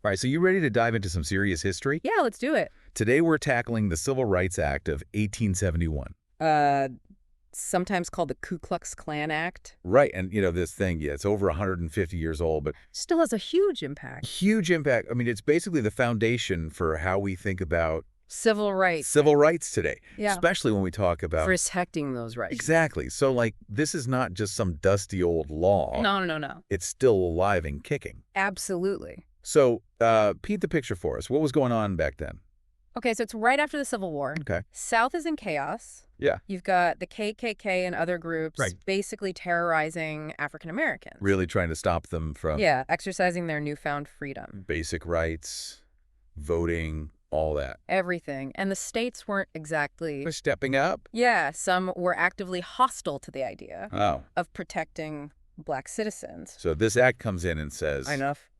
All right, so you ready to dive into some serious history? Yeah, let's do it. Today we're tackling the Civil Rights Act of 1871. Uh, Sometimes called the Ku Klux Klan Act. Right, and this thing, yeah, it's over 150 years old, but Still has a huge impact. huge impact. I mean, it's basically the foundation for how we think about Civil rights. civil rights today, Yeah. especially when we talk about... Protecting those rights. Exactly. So, this is not just some dusty old law. No. It's still alive and kicking. Absolutely. So, paint the picture for us. What was going on back then? Okay, so it's right after the Civil War. Okay. South is in chaos. Yeah. You've got the KKK and other groups Right. basically terrorizing African Americans. Really trying to stop them from... Yeah, exercising their newfound freedom. Basic rights, voting, all that. Everything. And the states weren't exactly... They're stepping up. Yeah, some were actively hostile to the idea Oh. of protecting black citizens. So this act comes in and says...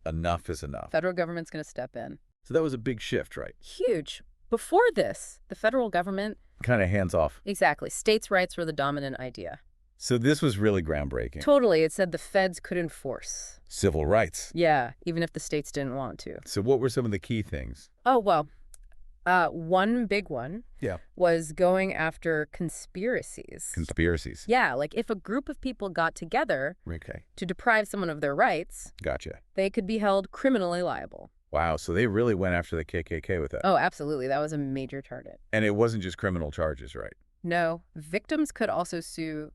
Enough is enough. Federal government's going to step in. So that was a big shift, right? Huge. Before this, the federal government... Kind of hands off. Exactly. States' rights were the dominant idea. So this was really groundbreaking. Totally. It said the feds could enforce. Civil rights. Yeah, even if the states didn't want to. So what were some of the key things? Oh, well, one big one was going after conspiracies. Conspiracies. Yeah, like if a group of people got together Okay. to deprive someone of their rights, Gotcha. they could be held criminally liable. Wow, so they really went after the KKK with that. Oh, absolutely. That was a major target. And it wasn't just criminal charges, right? No, victims could also sue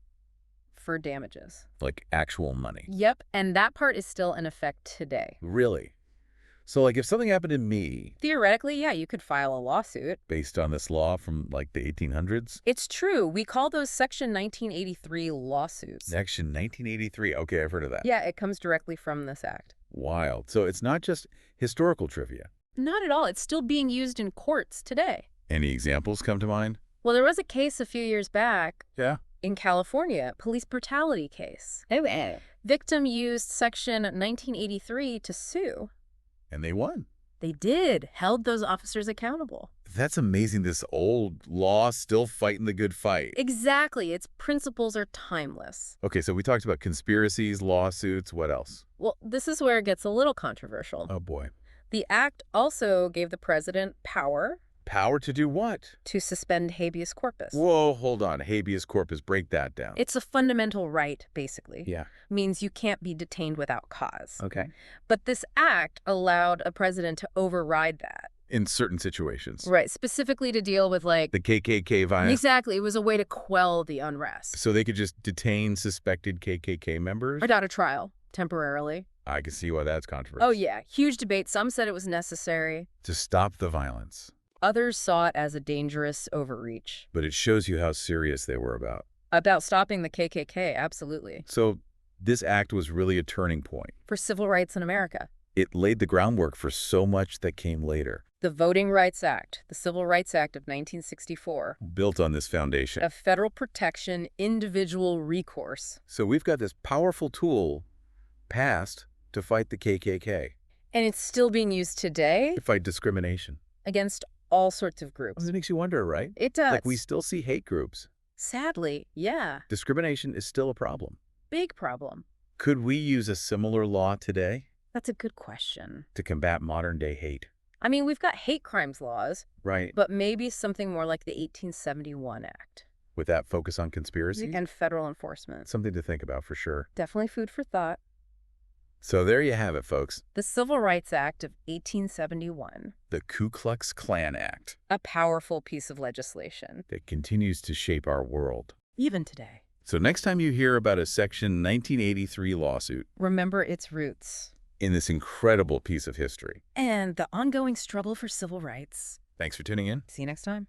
for damages. Like actual money. Yep, and that part is still in effect today. Really? So if something happened to me Theoretically, yeah, you could file a lawsuit. based on this law from the 1800s? It's true. We call those Section 1983 lawsuits. Section 1983. Okay, I've heard of that. Yeah, it comes directly from this act. Wild. So it's not just historical trivia. Not at all. It's still being used in courts today. Any examples come to mind? Well, there was a case a few years back Yeah. in California, police brutality case. Victim used Section 1983 to sue. And they won. They did. Held those officers accountable. That's amazing. This old law still fighting the good fight. Exactly. Its principles are timeless. Okay, so we talked about conspiracies, lawsuits. What else? Well, this is where it gets a little controversial. Oh, boy. The act also gave the president power Power to do what? to suspend habeas corpus. Whoa, hold on. Habeas corpus. Break that down. It's a fundamental right, basically. Yeah. Means you can't be detained without cause. Okay. But this act allowed a president to override that. In certain situations. Right, specifically to deal with The KKK violence. Exactly, it was a way to quell the unrest. So they could just detain suspected KKK members? Without a trial, temporarily. I can see why that's controversial. Oh yeah, huge debate. Some said it was necessary. To stop the violence. Others saw it as a dangerous overreach. But it shows you how serious they were About stopping the KKK, absolutely. So this act was really a turning point. For civil rights in America. It laid the groundwork for so much that came later. The Voting Rights Act, the Civil Rights Act of 1964. Built on this foundation. Of federal protection, individual recourse. So we've got this powerful tool passed to fight the KKK. And it's still being used today To fight discrimination. against all sorts of groups. This makes you wonder, right? It does. We still see hate groups. Sadly, yeah. Discrimination is still a problem. Big problem. Could we use a similar law today That's a good question. to combat modern-day hate? I mean, we've got hate crimes laws, Right. but maybe something more like the 1871 Act. With that focus on conspiracy? And federal enforcement. Something to think about for sure. Definitely food for thought. So there you have it, folks. The Civil Rights Act of 1871. The Ku Klux Klan Act A powerful piece of legislation. that continues to shape our world. Even today. So next time you hear about a Section 1983 lawsuit Remember its roots. in this incredible piece of history. And the ongoing struggle for civil rights. Thanks for tuning in. See you next time.